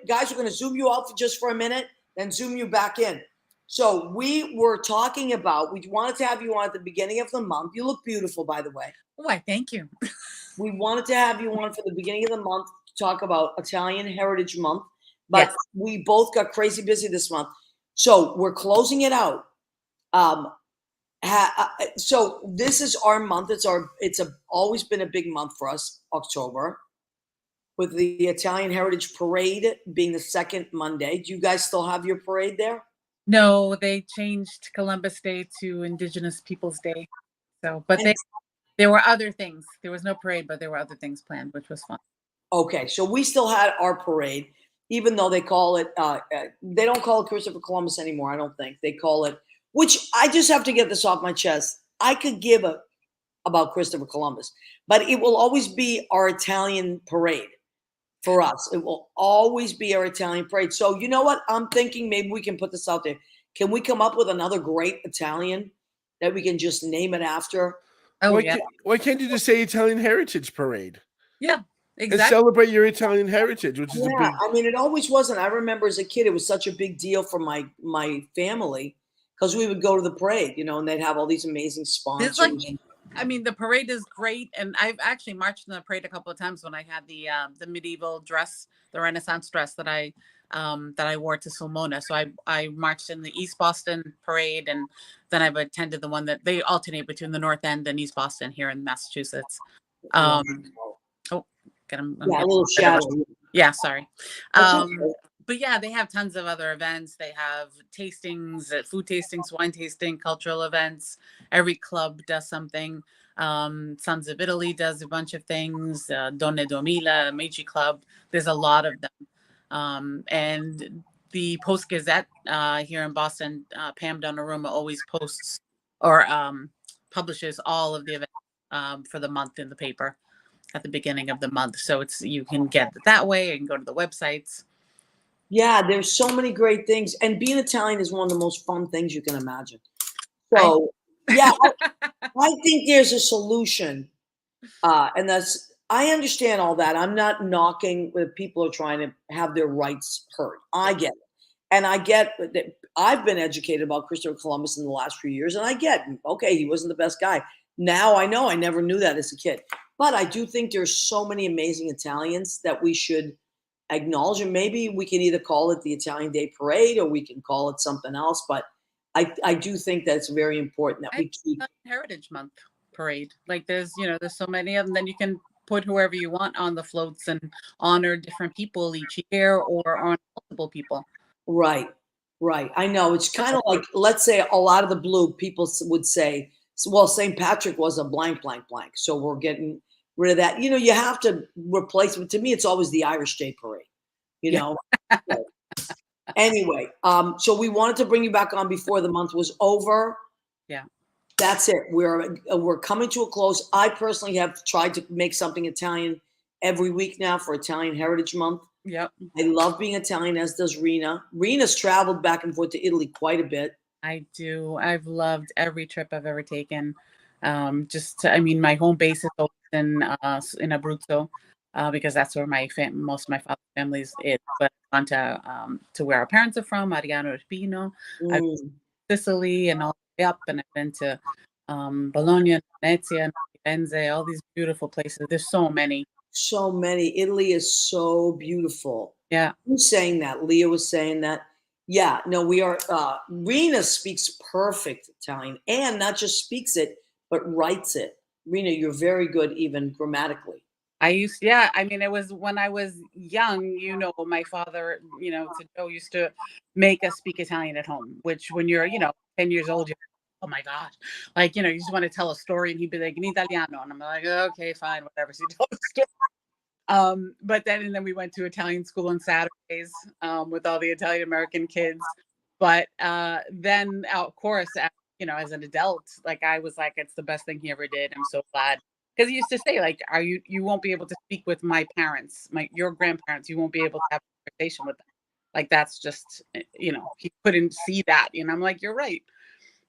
guys, we're going to zoom you out for a minute, then zoom you back in. So we were talking about, we wanted to have you on at the beginning of the month. You look beautiful, by the way. Why? Thank you. We wanted to have you on for the beginning of the month to talk about Italian Heritage Month, but Yes. we both got crazy busy this month. So we're closing it out. So this is our month. It's always been a big month for us, October, with the Italian Heritage Parade being the second Monday. Do you guys still have your parade there? No, they changed Columbus Day to Indigenous Peoples Day. So, but there were other things. There was no parade, but there were other things planned, which was fun. Okay, so we still had our parade, even though they call it, they don't call it Christopher Columbus anymore, I don't think. They call it, which I just have to get this off my chest. I could give about Christopher Columbus, but it will always be our Italian parade for us. It will always be our Italian parade. So you know what? I'm thinking maybe we can put this out there. Can we come up with another great Italian that we can just name it after? Oh, yeah. Why can't you just say Italian Heritage Parade Yeah, and exactly. celebrate your Italian heritage, which is a Yeah, big. I mean, it always wasn't. I remember as a kid, it was such a big deal for my family because we would go to the parade, and they'd have all these amazing sponsors. I mean, the parade is great, and I've actually marched in the parade a couple of times when I had the medieval dress, the Renaissance dress that I wore to Sulmona. So I marched in the East Boston parade, and then I've attended the one that they alternate between the North End and East Boston here in Massachusetts. Oh, get them. Yeah, a little shadow. Yeah, sorry. That's okay. But yeah, they have tons of other events. They have tastings, food tastings, wine tasting, cultural events. Every club does something. Sons of Italy does a bunch of things. Donne 2000, Meiji Club. There's a lot of them. And the Post Gazette here in Boston, Pam Donnarumma always posts or publishes all of the events for the month in the paper at the beginning of the month. So you can get it that way. You can go to the websites. Yeah, there's so many great things, and being Italian is one of the most fun things you can imagine. So, yeah, I think there's a solution, and I understand all that. I'm not knocking that people are trying to have their rights heard. I get it, and I get that I've been educated about Christopher Columbus in the last few years, and I get, okay, he wasn't the best guy. Now I know I never knew that as a kid, but I do think there's so many amazing Italians that we should acknowledge, and maybe we can either call it the Italian Day Parade or we can call it something else. But I do think that it's very important that we keep Heritage Month parade. Like there's so many of them. Then you can put whoever you want on the floats and honor different people each year or honor multiple people. Right. I know it's kind of like, let's say a lot of the blue people would say, well, St. Patrick was a blank, blank, blank. So we're getting rid of that. You have to replace it. To me, it's always the Irish Day Parade, know. Anyway, so we wanted to bring you back on before the month was over. Yeah. That's it. We're coming to a close. I personally have tried to make something Italian every week now for Italian Heritage Month. Yep. I love being Italian, as does Rena. Rena's traveled back and forth to Italy quite a bit. I do. I've loved every trip I've ever taken. My home base is always in Abruzzo, because that's where most of my father's family is. But I've gone to where our parents are from, Mariano Irpino. I've been to Sicily and all the way up, and I've been to Bologna, Venezia, Firenze, all these beautiful places. There's so many. So many. Italy is so beautiful. Yeah. Who's saying that? Leah was saying that. Yeah, no, we are. Rena speaks perfect Italian, and not just speaks it, but writes it. Rena, you're very good, even grammatically. It was when I was young, my father, Joe used to make us speak Italian at home, which when you're, 10 years old, you're, oh my gosh, you just want to tell a story, and he'd be like, in Italiano. And I'm like, okay, fine, whatever. So he told the story. But then we went to Italian school on Saturdays with all the Italian American kids. But then, of course, as an adult, I was like, it's the best thing he ever did. I'm so glad. Because he used to say, you won't be able to speak with my parents, your grandparents, you won't be able to have a conversation with them. That's just, he couldn't see that. And I'm like, you're right.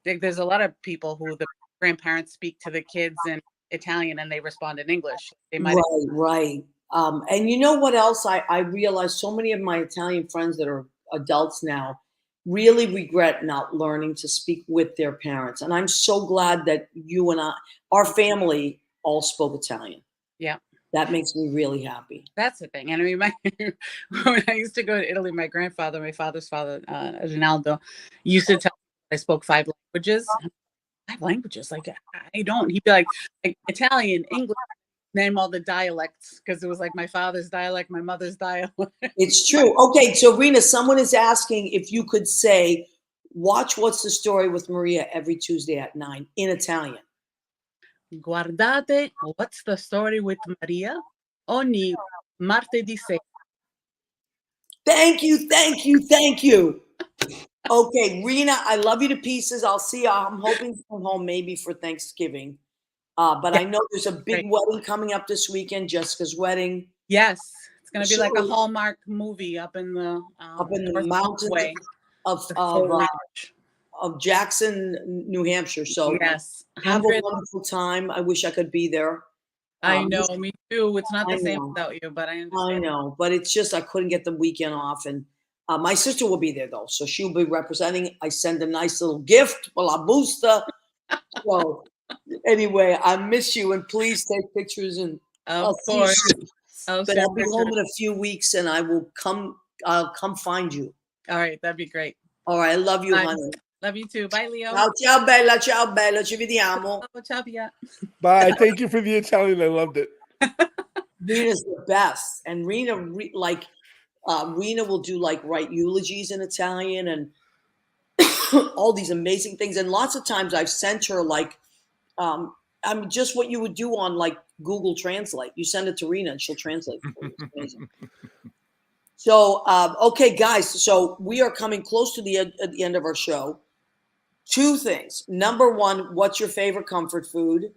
There's a lot of people who the grandparents speak to the kids in Italian and they respond in English. They might Right. And you know what else? I realized so many of my Italian friends that are adults now really regret not learning to speak with their parents. And I'm so glad that you and our family all spoke Italian. Yeah. That makes me really happy. That's the thing. And when I used to go to Italy, my father's father, Rinaldo, used to tell me I spoke 5 languages. 5 languages? I don't. He'd be like Italian, English, name all the dialects, because it was my father's dialect, my mother's dialect. It's true. Okay, so Rena, someone is asking if you could say, watch What's the Story with Maria every Tuesday at 9 in Italian. Guardate What's the Story with Maria ogni martedì sera. Thank you. Okay, Rena, I love you to pieces. I'll see you. I'm hoping to come home maybe for Thanksgiving. But I know there's a big wedding coming up this weekend, Jessica's wedding. Yes, it's going to be like a Hallmark movie up in the mountains of Jackson, New Hampshire. So yes, have a wonderful time. I wish I could be there. I know, me too. It's not the same without you, but I understand. I know, but it's just I couldn't get the weekend off, and my sister will be there though, so she'll be representing. I send a nice little gift for La Busta. So anyway, I miss you, and please take pictures. And of course, I'll be home in a few weeks, and I will come. I'll come find you. All right, that'd be great. All right, I love you, honey. Love you too. Bye, Leo. Ciao, bella. Ciao, bella. Ci vediamo. Ciao, Pia. Bye. Thank you for the Italian. I loved it. Rena's the best, and Rena Rena will do write eulogies in Italian and all these amazing things. And lots of times I've sent her just what you would do on Google Translate. You send it to Rena and she'll translate it for you. It's amazing. So, okay, guys, so we are coming close to the end of our show. 2 things. Number 1, what's your favorite comfort food?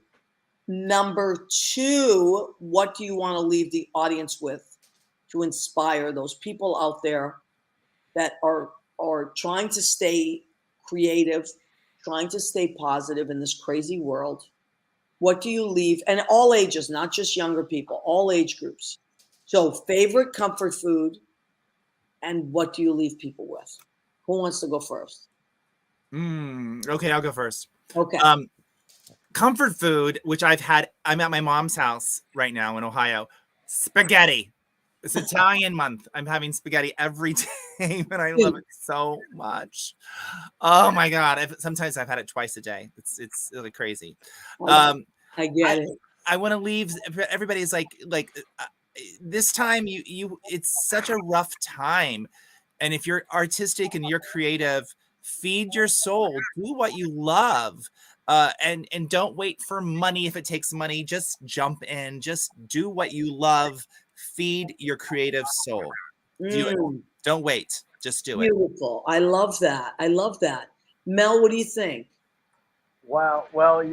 Number two, what do you want to leave the audience with to inspire those people out there that are trying to stay creative, trying to stay positive in this crazy world? What do you leave? And all ages, not just younger people, all age groups. So favorite comfort food, and what do you leave people with? Who wants to go first? Okay, I'll go first. Okay. Comfort food, which I'm at my mom's house right now in Ohio. Spaghetti. It's Italian month. I'm having spaghetti every day, and I love it so much. Oh my God. Sometimes I've had it twice a day. It's really crazy. I get it. I want to leave everybody's like this time it's such a rough time. And if you're artistic and you're creative, feed your soul, do what you love. And don't wait for money. If it takes money, just jump in, just do what you love, feed your creative soul. Do it. Don't wait, just do it. Beautiful. I love that. I love that. Mel, what do you think? Wow. Well, I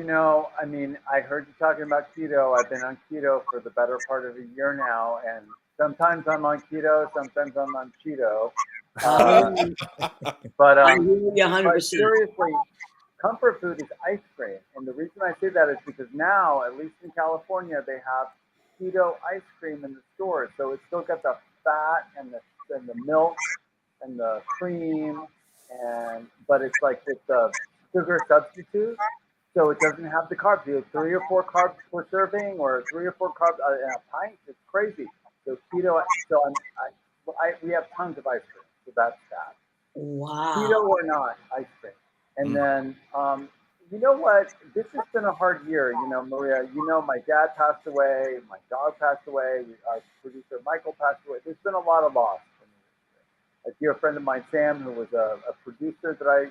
mean, I heard you talking about keto. I've been on keto for the better part of a year now, and sometimes I'm on keto, sometimes I'm on Cheeto. But I hear you but 100%. seriously, comfort food is ice cream, and the reason I say that is because now, at least in California, they have keto ice cream in the stores, so it's still got the fat and the milk and the cream, but it's like it's a sugar substitute, so it doesn't have the carbs. You have 3 or 4 carbs per serving, or 3 or 4 carbs in a pint. It's crazy. So keto. So we have tons of ice cream. So that's that. Wow. Keto or not, ice cream. And then, you know what? This has been a hard year. Maria. My dad passed away. My dog passed away. Our producer Michael passed away. There's been a lot of loss for me this year. A dear friend of mine, Sam, who was a producer that I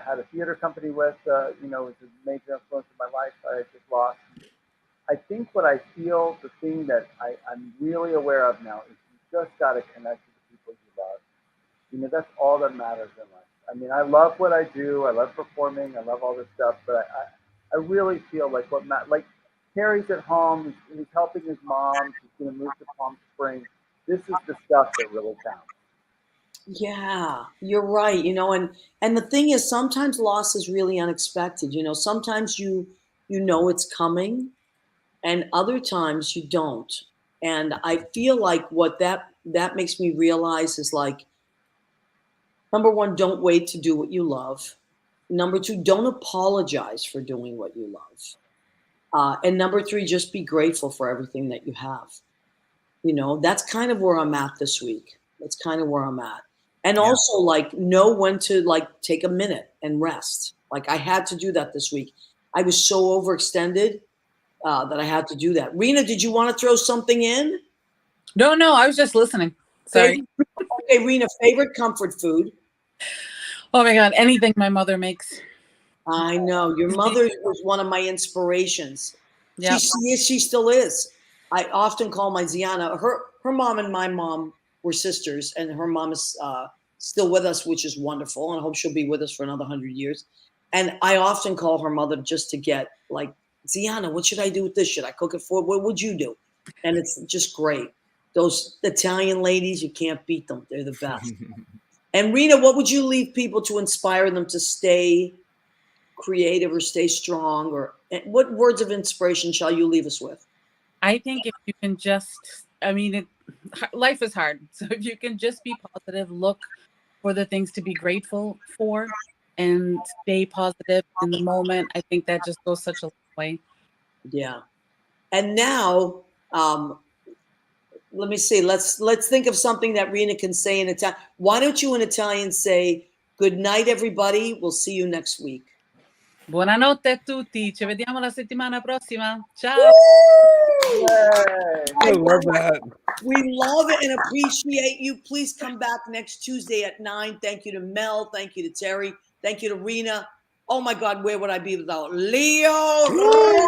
had a theater company with, was a major influence in my life. I just lost. I think what I feel, the thing that I'm really aware of now is you just got to connect with the people you love. That's all that matters in life. I mean, I love what I do. I love performing. I love all this stuff. But I really feel like like Terry's at home. He's helping his mom. He's going to move to Palm Springs. This is the stuff that really counts. Yeah, you're right. And the thing is, sometimes loss is really unexpected. Sometimes you know it's coming, and other times you don't. And I feel like what that makes me realize is, like, number one, don't wait to do what you love. Number two, don't apologize for doing what you love. And number three, just be grateful for everything that you have. That's kind of where I'm at this week. That's kind of where I'm at. And also, like, know when to, like, take a minute and rest. Like, I had to do that this week. I was so overextended that I had to do that. Rena, did you want to throw something in? No, I was just listening. Sorry. Okay, Rena, favorite comfort food? Oh my God, anything my mother makes. I know. Your mother was one of my inspirations. Yeah. She still is. I often call my Ziana. Her mom and my mom were sisters, and her mom is still with us, which is wonderful, and I hope she'll be with us for another 100 years. And I often call her mother just to get, like, Ziana, what should I do with this? Should I cook it for? What would you do? And it's just great. Those Italian ladies, you can't beat them. They're the best. And Rena, what would you leave people to inspire them to stay creative or stay strong? Or what words of inspiration shall you leave us with? I think if you can just, life is hard. So if you can just be positive, look for the things to be grateful for, and stay positive in the moment, I think that just goes such a long way. Yeah. And now, let me see. Let's think of something that Rena can say in Italian. Why don't you in Italian say, good night, everybody. We'll see you next week. Buonanotte a tutti. Ci vediamo la settimana prossima. Ciao. I love that. We love it and appreciate you. Please come back next Tuesday at 9. Thank you to Mel. Thank you to Terry. Thank you to Rena. Oh my God, where would I be without Leo?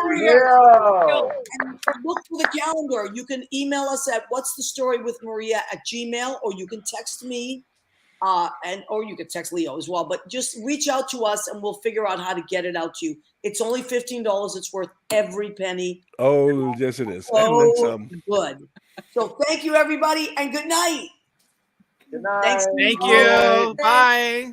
Leo. And look for the calendar. You can email us at what'sthestory.with.maria@gmail.com, or you can text me, or you can text Leo as well. But just reach out to us and we'll figure out how to get it out to you. It's only $15. It's worth every penny. Oh, yes, it is. And then So some. good. So thank you, everybody, and good night. Good night. Thanks. Thank All you. right. Bye.